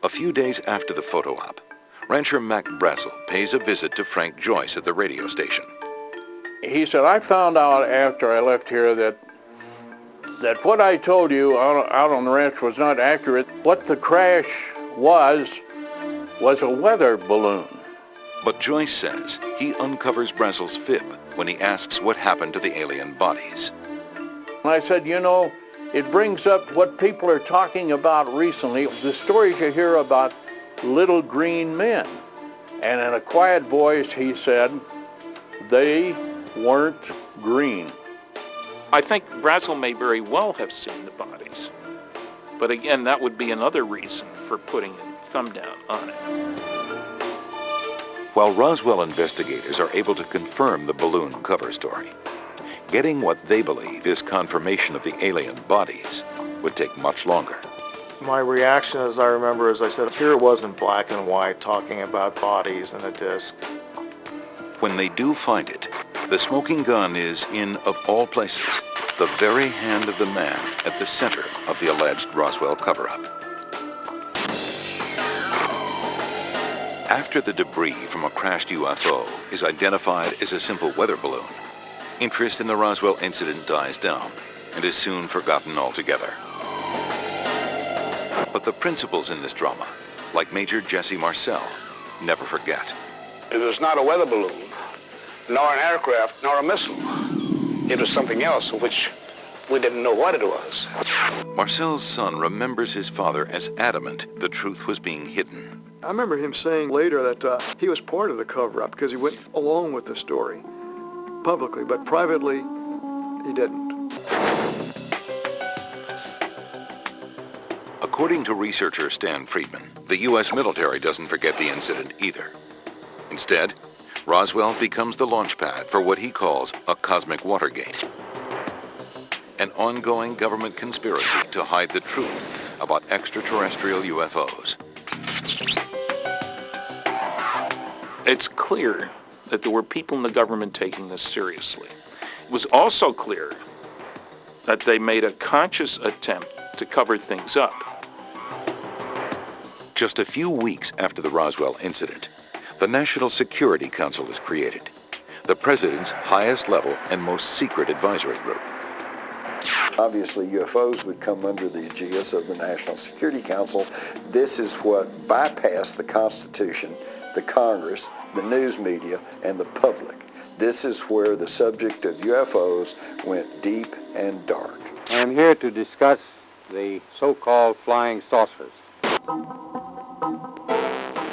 A few days after the photo op, rancher Mac Brazel pays a visit to Frank Joyce at the radio station. He said, I found out after I left here that what I told you out on the ranch was not accurate. What the crash was a weather balloon. But Joyce says he uncovers Brazel's fib when he asks what happened to the alien bodies. And I said, you know, it brings up what people are talking about recently, the stories you hear about little green men. And in a quiet voice, he said, they weren't green. I think Brazel may very well have seen the bodies. But again, that would be another reason for putting a thumb down on it. While Roswell investigators are able to confirm the balloon cover story, getting what they believe is confirmation of the alien bodies would take much longer. My reaction, as I remember, as I said, here it was in black and white talking about bodies and a disc. When they do find it, the smoking gun is in, of all places, the very hand of the man at the center of the alleged Roswell cover-up. After the debris from a crashed UFO is identified as a simple weather balloon, interest in the Roswell incident dies down and is soon forgotten altogether. But the principals in this drama, like Major Jesse Marcel, never forget. It was not a weather balloon, nor an aircraft, nor a missile. It was something else of which we didn't know what it was. Marcel's son remembers his father as adamant the truth was being hidden. I remember him saying later that he was part of the cover-up because he went along with the story publicly, but privately, he didn't. According to researcher Stanton Friedman, the U.S. military doesn't forget the incident either. Instead, Roswell becomes the launch pad for what he calls a cosmic Watergate, an ongoing government conspiracy to hide the truth about extraterrestrial UFOs. It's clear that there were people in the government taking this seriously. It was also clear that they made a conscious attempt to cover things up. Just a few weeks after the Roswell incident, the National Security Council is created, the president's highest level and most secret advisory group. Obviously, UFOs would come under the aegis of the National Security Council. This is what bypassed the Constitution, the Congress, the news media, and the public. This is where the subject of UFOs went deep and dark. I am here to discuss the so-called flying saucers.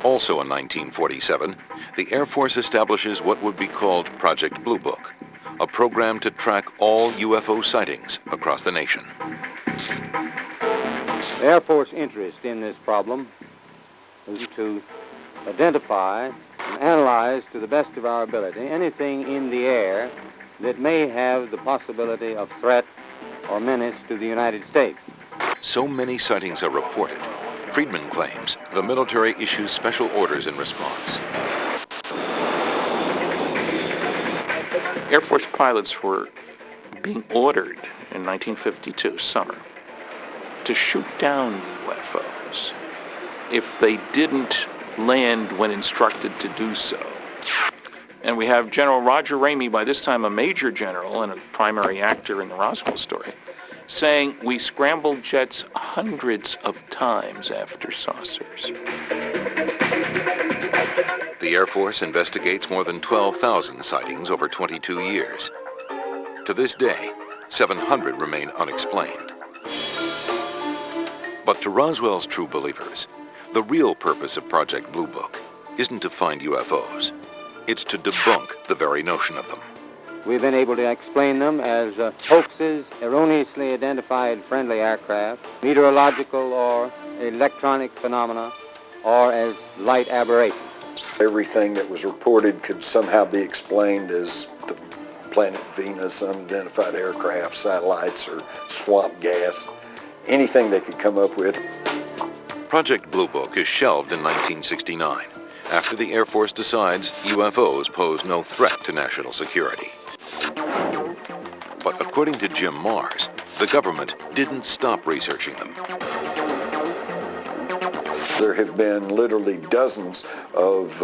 Also in 1947, the Air Force establishes what would be called Project Blue Book, a program to track all UFO sightings across the nation. The Air Force interest in this problem is to identify and analyze to the best of our ability anything in the air that may have the possibility of threat or menace to the United States. So many sightings are reported, Friedman claims the military issues special orders in response. Air Force pilots were being ordered in 1952, summer, to shoot down UFOs if they didn't land when instructed to do so. And we have General Roger Ramey, by this time a major general and a primary actor in the Roswell story, saying we scrambled jets hundreds of times after saucers. The Air Force investigates more than 12,000 sightings over 22 years. To this day, 700 remain unexplained. But to Roswell's true believers, the real purpose of Project Blue Book isn't to find UFOs. It's to debunk the very notion of them. We've been able to explain them as hoaxes, erroneously identified friendly aircraft, meteorological or electronic phenomena, or as light aberrations. Everything that was reported could somehow be explained as the planet Venus, unidentified aircraft, satellites, or swamp gas. Anything they could come up with. Project Blue Book is shelved in 1969 after the Air Force decides UFOs pose no threat to national security. But according to Jim Mars, the government didn't stop researching them. There have been literally dozens of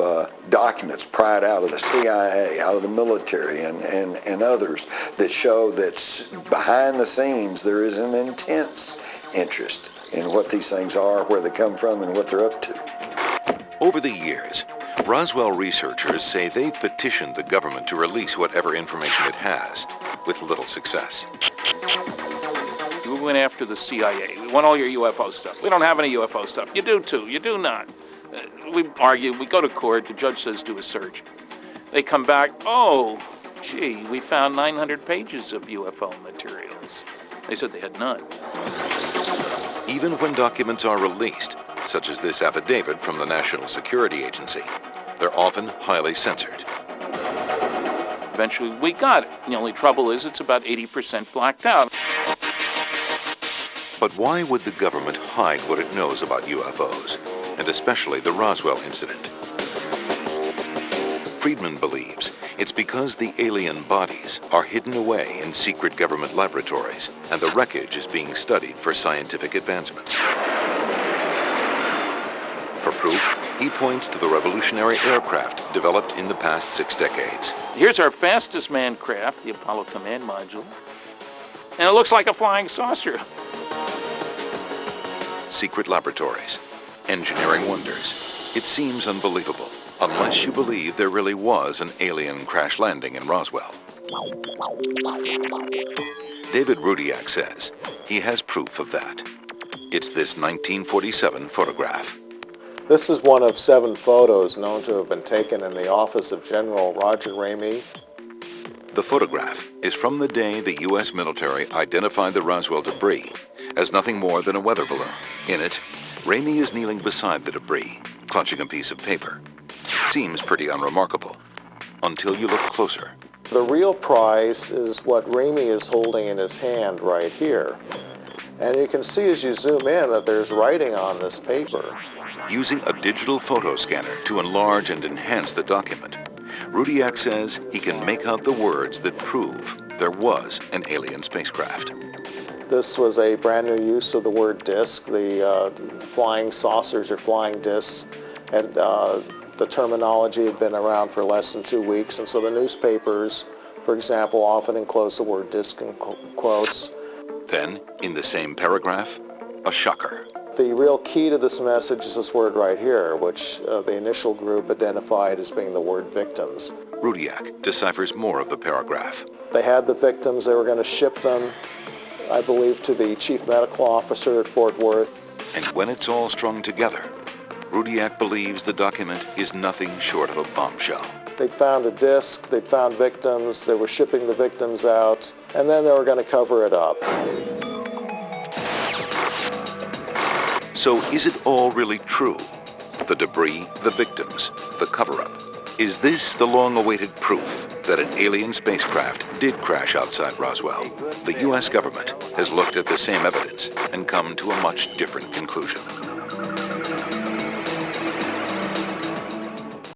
documents pried out of the CIA, out of the military, and others that show that behind the scenes there is an intense interest in what these things are, where they come from, and what they're up to. Over the years, Roswell researchers say they've petitioned the government to release whatever information it has, with little success. We went after the CIA. We want all your UFO stuff. We don't have any UFO stuff. You do too. You do not. We argue. We go to court. The judge says do a search. They come back. Oh, gee, we found 900 pages of UFO materials. They said they had none. Even when documents are released, such as this affidavit from the National Security Agency, they're often highly censored. Eventually, we got it. The only trouble is it's about 80% blacked out. But why would the government hide what it knows about UFOs, and especially the Roswell incident? Friedman believes it's because the alien bodies are hidden away in secret government laboratories, and the wreckage is being studied for scientific advancements. For proof, he points to the revolutionary aircraft developed in the past 6 decades. Here's our fastest manned craft, the Apollo Command Module, and it looks like a flying saucer. Secret laboratories, engineering wonders. It seems unbelievable, unless you believe there really was an alien crash landing in Roswell. David Rudiak says he has proof of that. It's this 1947 photograph. This is one of 7 photos known to have been taken in the office of General Roger Ramey. The photograph is from the day the U.S. military identified the Roswell debris as nothing more than a weather balloon. In it, Ramey is kneeling beside the debris, clutching a piece of paper. Seems pretty unremarkable, until you look closer. The real prize is what Ramey is holding in his hand right here. And you can see as you zoom in that there's writing on this paper. Using a digital photo scanner to enlarge and enhance the document, Rudiak says he can make out the words that prove there was an alien spacecraft. This was a brand new use of the word disc. The flying saucers or flying discs, and the terminology had been around for less than 2 weeks, and so the newspapers, for example, often enclose the word disc in quotes. Then, in the same paragraph, a shocker. The real key to this message is this word right here, which the initial group identified as being the word victims. Rudiak deciphers more of the paragraph. They had the victims. They were going to ship them, I believe, to the chief medical officer at Fort Worth. And when it's all strung together, Rudiak believes the document is nothing short of a bombshell. They'd found a disc, they'd found victims, they were shipping the victims out, and then they were going to cover it up. So is it all really true? The debris, the victims, the cover-up. Is this the long-awaited proof that an alien spacecraft did crash outside Roswell? The U.S. government has looked at the same evidence and come to a much different conclusion.